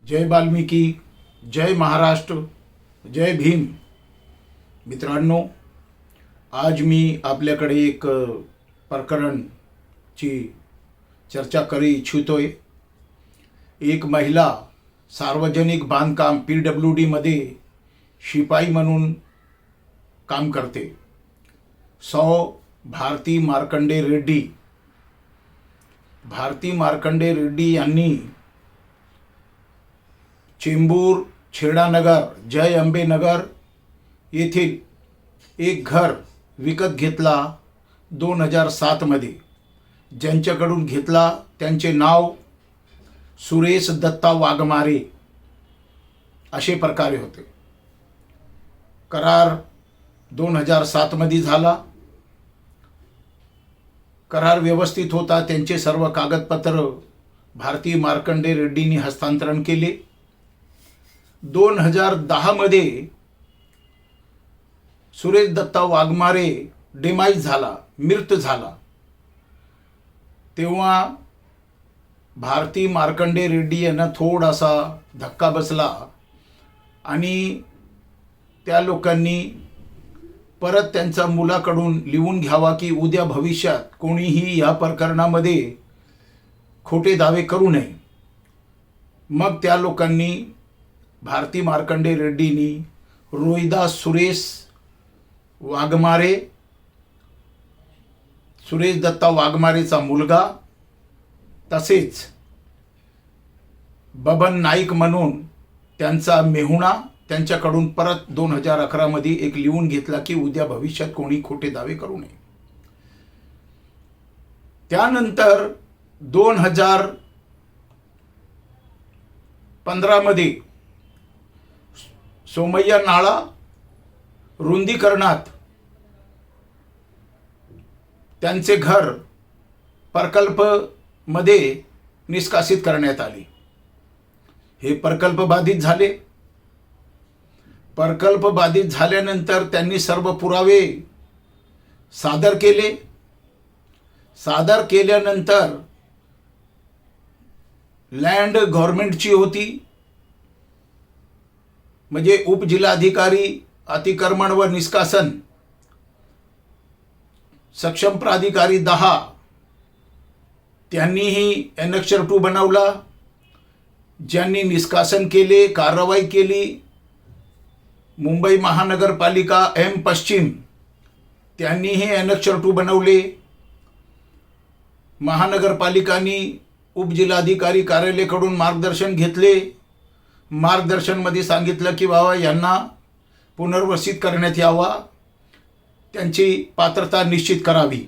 जय वाल्मिकी, जय महाराष्ट्र, जय भीम. मित्रांनो, आज मी आपल्याकडे एक प्रकरणची चर्चा करू इच्छितोय. एक महिला सार्वजनिक बांधकाम PWD मध्ये शिपाई म्हणून काम करते. भारती मार्कंडे रेड्डी. भारती मार्कंडे रेड्डी यांनी चेंबूर, छेडानगर, जय अंबे नगर येथील एक घर विकत घेतला 2007 मध्ये. ज्यांच्याकडून घेतला त्यांचे नाव सुरेश दत्ता वाघमारे असे प्रकारे होते. करार 2007 मध्ये झाला. करार व्यवस्थित होता. त्यांचे सर्व कागदपत्र भारती मार्कंडे रेड्डींनी हस्तांतरण केले. 2010 मध्ये सुरेश दत्ता वाघमारे डिमाईज झाला, मृत झाला. तेव्हा भारती मार्कंडे रेड्डी यांना थोडासा धक्का बसला आणि त्या लोकांनी परत त्यांच्या मुलाकडून लिहून घ्यावा की उद्या भविष्यात कोणीही या प्रकरणामध्ये खोटे दावे करू नये. मग त्या लोकांनी भारती मार्कंडे रेड्डींनी रोहिदास सुरेश वाघमारे, सुरेश दत्ता वाघमारेचा मुलगा, तसेच बबन नाईक म्हणून त्यांचा मेहुणा, त्यांच्याकडून परत 2011 मध्ये एक लिहून घेतला की उद्या भविष्यात कोणी खोटे दावे करू नये. त्यानंतर 2015 मध्ये सोमय्या नाळा रुंदीकरणात त्यांचे घर प्रकल्प मध्ये निष्कासित करण्यात आले. हे प्रकल्प बाधित झाले. प्रकल्प बाधित झाल्यानंतर त्यांनी सर्व पुरावे सादर केले. सादर केल्यानंतर लँड गव्हर्नमेंटची होती, म्हणजे उपजिल्हाधिकारी अतिक्रमण व निष्कासन, सक्षम प्राधिकारी 10, त्यांनीही ॲनेक्सर 2 बनवला. ज्यांनी निष्कासन केले, कारवाई केली, मुंबई महानगरपालिका M पश्चिम, त्यांनीही ॲनेक्सर 2 बनवले. महानगरपालिकांनी उपजिल्हाधिकारी कार्यालयाकडून मार्गदर्शन घेतले. मार्गदर्शनमध्ये सांगितलं की बाबा यांना पुनर्वसित करण्यात यावा, त्यांची पात्रता निश्चित करावी.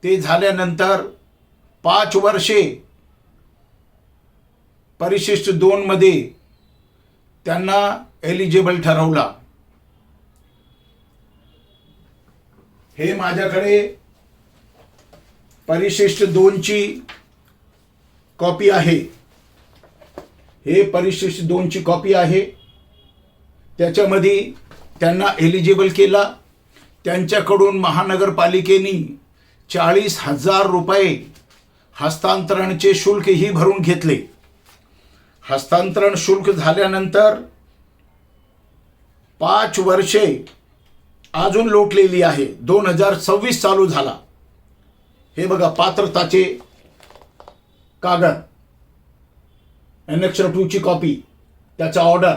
ते झाल्यानंतर 5 वर्षे परिशिष्ट 2 मध्ये त्यांना एलिजिबल ठरवला. हे माझ्याकडे परिशिष्ट 2 ची कॉपी आहे. हे परिशिष्ट 2 ची कॉपी आहे. त्याच्यामध्ये त्यांना एलिजिबल केला. त्यांच्याकडून महानगरपालिकेने 40,000 रुपये हस्तांतरणचे शुल्कही भरून घेतले. हस्तांतरण शुल्क झाल्यानंतर 5 वर्षे अजून लोटलेली आहे. 2026 चालू झाला. हे बघा पात्रताचे कागद, ॲनेक्सर 2 ची कॉपी, त्याचा ऑर्डर.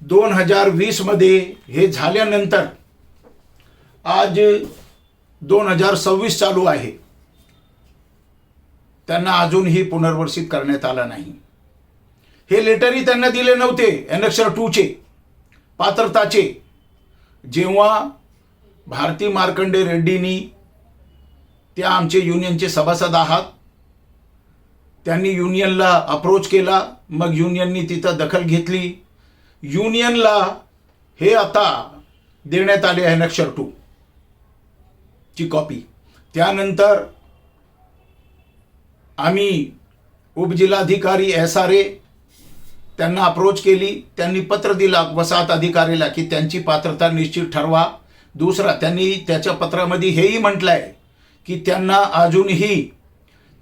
2020 मध्ये हे झाल्यानंतर आज 2026 चालू आहे. त्यांना अजूनही पुनर्वसित करण्यात आला नाही. हे लेटरही त्यांना दिले नव्हते ॲनेक्सर 2 चे पात्रताचे. जेव्हा भारती मार्कंडे रेड्डींनी, त्या आमचे युनियनचे सभासद आहात, त्यांनी युनियनला अप्रोच केला. मग युनियननी तिथं दखल घेतली. युनियनला हे आता देण्यात आले ॲनेक्सर 2 ची कॉपी. त्यानंतर आम्ही उपजिल्हाधिकारी SRA त्यांना अप्रोच केली. त्यांनी पत्र दिला वसाहत अधिकारीला की त्यांची पात्रता निश्चित ठरवा. दुसरा, त्यांनी त्याच्या पत्रामध्ये हेही म्हटलं आहे की त्यांना अजूनही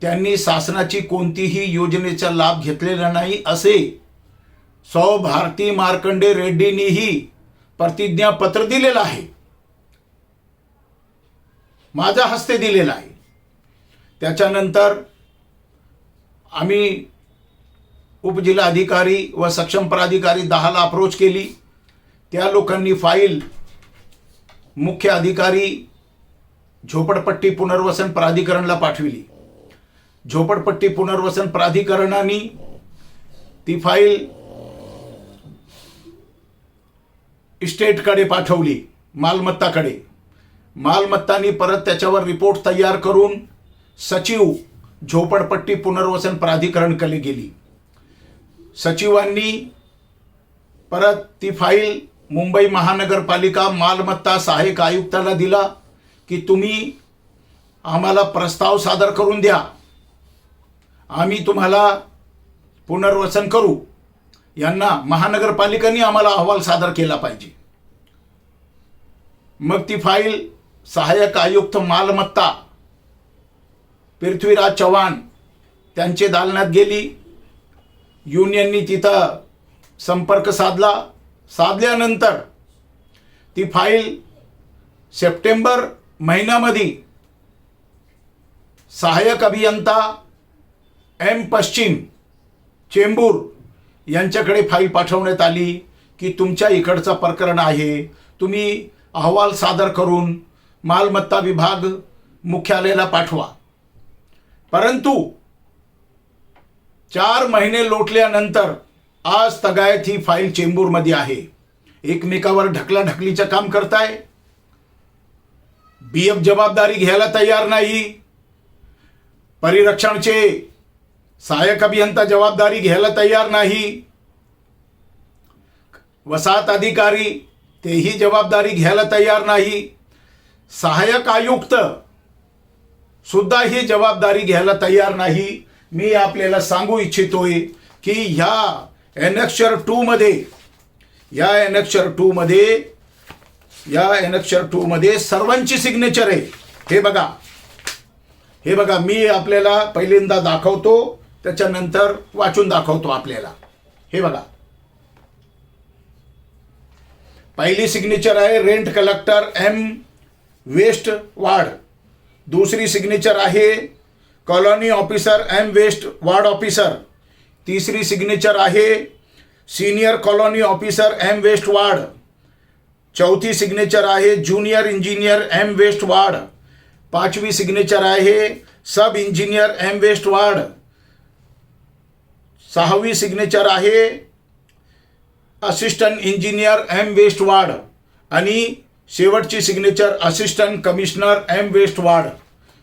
त्यांनी शासनाची कोणतीही योजनेचा लाभ घेतलेला नाही असे सौ भारती मार्कंडे रेड्डींनीही प्रतिज्ञापत्र दिलेलं आहे, माझ्या हस्ते दिलेलं आहे. त्याच्यानंतर आम्ही उपजिल्हा अधिकारी व सक्षम प्राधिकारी 10ला अप्रोच केली. त्या लोकांनी फाईल मुख्य अधिकारी झोपडपट्टी पुनर्वसन प्राधिकरणला पाठविली. झोपडपट्टी पुनर्वसन प्राधिकरणाने ती फाईल इस्टेटकडे पाठवली, मालमत्ताकडे. मालमत्तानी परत त्याच्यावर रिपोर्ट तयार करून सचिव झोपडपट्टी पुनर्वसन प्राधिकरणकडे गेली. सचिवांनी परत ती फाईल मुंबई महानगरपालिका मालमत्ता सहाय्यक आयुक्ताला दिला की तुम्ही आम्हाला प्रस्ताव सादर करून द्या, आम्ही तुम्हाला पुनर्वसन करू. यांना महानगरपालिकांनी आम्हाला अहवाल सादर केला पाहिजे. मग ती फाईल सहाय्यक आयुक्त मालमत्ता पृथ्वीराज चव्हाण त्यांचे दालनात गेली. युनियननी तिथं संपर्क साधला. साधल्यानंतर ती फाईल सप्टेंबर महिन्यामध्ये सहाय्यक अभियंता एम पश्चिम चेंबूर यांच्याकडे फाईल पाठवण्यात आली की तुमच्या इकडचं प्रकरण आहे, तुम्ही अहवाल सादर करून मालमत्ता विभाग मुख्यालयाला पाठवा. परंतु 4 महिने लोटल्यानंतर आज तगायत ही फाईल चेंबूरमध्ये आहे. एकमेकावर ढकलाढकलीचं काम करताय. बीएफ जबाबदारी घ्यायला तयार नाही. परिरक्षणचे सहाय्यक अभियंता जबाबदारी घ्यायला तयार नाही. वसाहत अधिकारी तेही जबाबदारी घ्यायला तयार नाही. सहाय्यक आयुक्त सुद्धा ही जबाबदारी घ्यायला तयार नाही. मी आपल्याला सांगू इच्छितोय की ह्या एनेक्चर 2 मध्ये सर्वांची सिग्नेचर आहे. हे बघा मी आपल्याला पहिल्यांदा दाखवतो, त्याच्यानंतर वाचून दाखवतो आपल्याला. हे बघा, पहिली सिग्नेचर आहे rent collector M west ward. दूसरी सिग्नेचर आहे colony officer M west ward officer. तीसरी सिग्नेचर आहे senior colony officer M west ward. चौथी सिग्नेचर आहे junior engineer M west ward. पाचवी सिग्नेचर आहे sub engineer M west ward. सहावी signature आहे assistant engineer M west ward. आणि शेवटची signature assistant commissioner M west ward.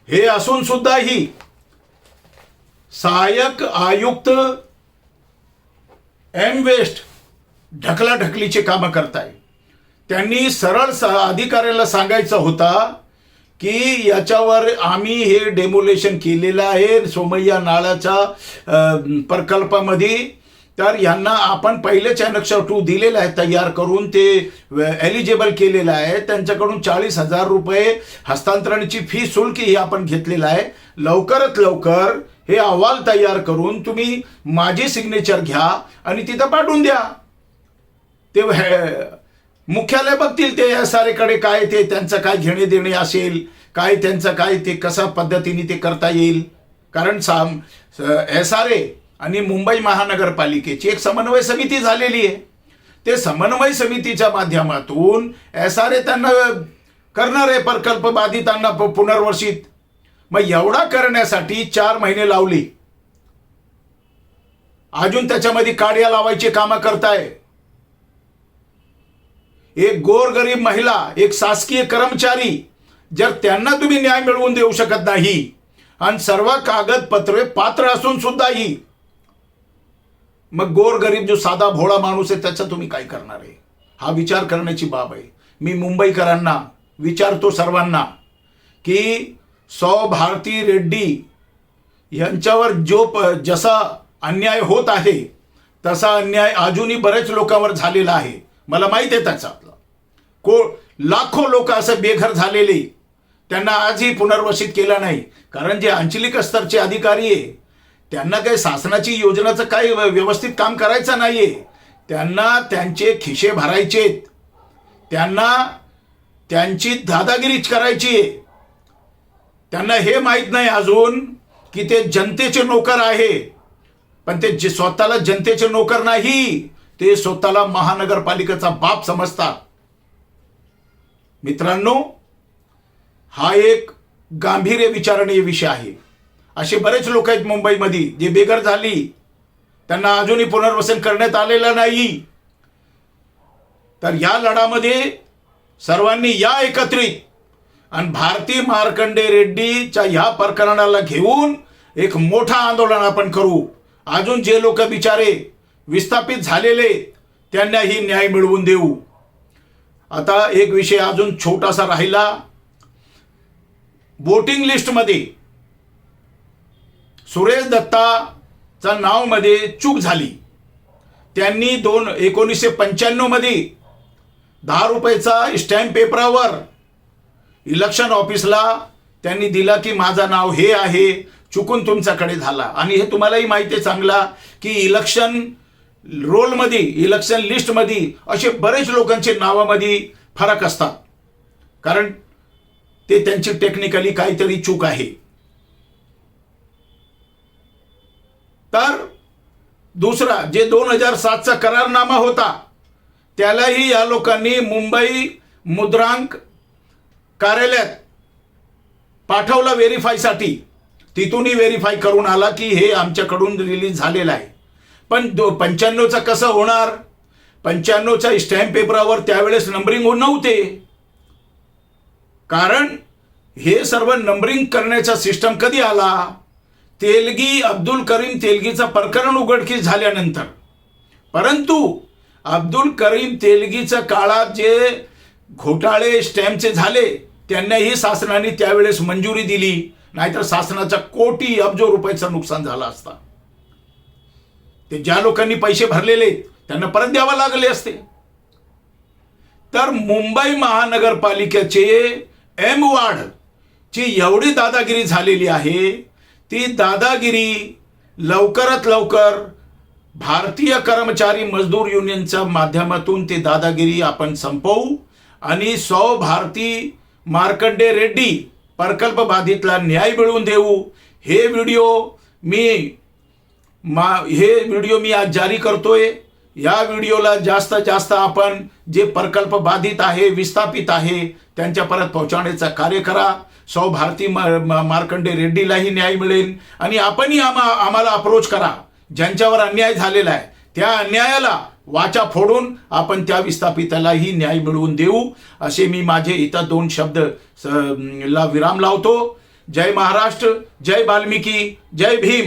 हे असून सुद्धा ही सहाय्यक आयुक्त एम वेस्ट ढकलाढकलीचे कामं करताय. त्यांनी सरळ अधिकाऱ्याला सांगायचं होता की याच्यावर आम्ही हे डेमोलेशन केलेलं आहे सोमय्या नाळाच्या प्रकल्पामध्ये, तर यांना आपण पहिलेच एनेक्चर 2 दिलेलं आहे तयार करून, ते एलिजिबल केलेलं आहे. त्यांच्याकडून 40,000 रुपये हस्तांतरणाची फी शुल्क ही आपण घेतलेलं आहे. लवकरात लवकर हे अहवाल तयार करून तुम्ही माझी सिग्नेचर घ्या आणि तिथं पाठवून द्या. ते मुख्यालय बघतील ते SRA काय ते त्यांचं काय घेणे देणे असेल, काय त्यांचं काय ते कशा पद्धतीने ते करता येईल. कारण SRA आणि मुंबई महानगरपालिकेची एक समन्वय समिती झालेली आहे. ते समन्वय समितीच्या माध्यमातून SRA त्यांना करणार आहे प्रकल्प बाधितांना पुनर्वसित. मग एवढा करण्यासाठी 4 महिने लावली. अजून त्याच्यामध्ये काड्या लावायची कामं करताय. एक गोरगरीब महिला, एक शासकीय कर्मचारी, जर त्यांना तुम्ही न्याय मिळवून देऊ शकत नाही आणि सर्व कागदपत्रे पात्र असून सुद्धाही, मग गोरगरीब जो साधा भोळा माणूस आहे त्याचा तुम्ही काय करणार आहे? हा विचार करण्याची बाब आहे. मी मुंबईकरांना विचारतो सर्वांना की सौ भारती रेड्डी यांच्यावर जसा अन्याय होत आहे तसा अन्याय अजूनही बरेच लोकांवर झालेला आहे. मला माहित आहे त्याचा. लाखो लोक असे बेघर झालेले त्यांना आजही पुनर्वसित केलं नाही. कारण जे अंचलिक स्तरचे अधिकारी आहे त्यांना काही शासनाची योजनाचं काही व्यवस्थित काम करायचं नाहीये. त्यांना त्यांचे खिशे भरायचेत, त्यांना त्यांची दादागिरीच करायची आहे. त्यांना हे माहीत नाही अजून की ते जनतेचे नोकर आहे. पण ते जे स्वतःला जनतेचे नोकर नाही, ते स्वतःला महानगरपालिकेचा बाप समजतात. मित्रांनो, हा एक गांभीर्य विचारणीय विषय आहे. असे बरेच लोक आहेत मुंबईमध्ये जे बेघर झाली, त्यांना अजूनही पुनर्वसन करण्यात आलेलं नाही. तर या लढामध्ये सर्वांनी या एकत्रित आणि भारती मार्कंडे रेड्डीच्या ह्या प्रकरणाला घेऊन एक मोठा आंदोलन आपण करू. अजून जे लोक बिचारे विस्थापित झालेले त्यांनाही न्याय मिळवून देऊ. आता एक विषय अजून छोटासा राहिला. वोटिंग लिस्टमध्ये सुरेश दत्ताचा नावमध्ये चूक झाली. त्यांनी 1995 मध्ये 10 रुपयाचा स्टॅम्प पेपरावर इलेक्शन ऑफिसला त्यांनी दिला की माझं नाव हे आहे, चुकून तुमच्याकडे झाला. आणि हे तुम्हालाही माहिती आहे चांगला की इलेक्शन रोलमध्ये, इलेक्शन लिस्टमध्ये असे बरेच लोकांचे नावामध्ये फरक असतात, कारण ते त्यांची टेक्निकली काहीतरी चूक आहे. तर दुसरा जे 2007चा करारनामा होता त्यालाही या लोकांनी मुंबई मुद्रांक कार्यालयात पाठवलं व्हेरीफायसाठी. तिथूनही व्हेरीफाय करून आला की हे आमच्याकडून रिलीज झालेलं आहे. पण 95चा कसं होणार? 95च्या स्टॅम्प पेपरावर त्यावेळेस नंबरिंग नव्हते, कारण हे सर्व नंबरिंग करण्याचा सिस्टम कधी आला? तेलगी, अब्दुल करीम तेलगीचं प्रकरण उघडकीस झाल्यानंतर. परंतु अब्दुल करीम तेलगीच्या काळात जे घोटाळे स्टॅम्पचे झाले त्यांनाही शासनाने त्यावेळेस मंजुरी दिली, नाहीतर शासनाचा कोटी अब्जो रुपयाचं नुकसान झालं असता. ते ज्या लोकांनी पैसे भरलेले त्यांना परत द्यावा लागले असते. तर मुंबई महानगरपालिकेचे एम वार्ड ची एवढी दादागिरी झालेली आहे, ती दादागिरी लवकरात लवकर भारतीय कर्मचारी मजदूर युनियनच्या माध्यमातून ती दादागिरी आपण संपवू आणि भारती मार्कंडे रेड्डी प्रकल्प बाधितला न्याय मिळवून देऊ. हे व्हिडिओ मी आज जारी करतोय. या व्हिडिओला जास्तीत जास्त आपण जे प्रकल्प बाधित आहे, विस्थापित आहे त्यांच्यापर्यंत पोहोचवण्याचा कार्य करा. भारती मार्कंडे रेड्डीलाही न्याय मिळेल आणि आपणही आम्हाला अप्रोच करा. ज्यांच्यावर अन्याय झालेला आहे त्या अन्यायाला वाचा फोडून आपण त्या विस्थापितालाही न्याय मिळवून देऊ, असे मी माझे इतर 2 शब्द ला विराम लावतो. जय महाराष्ट्र, जय वाल्मिकी, जय भीम.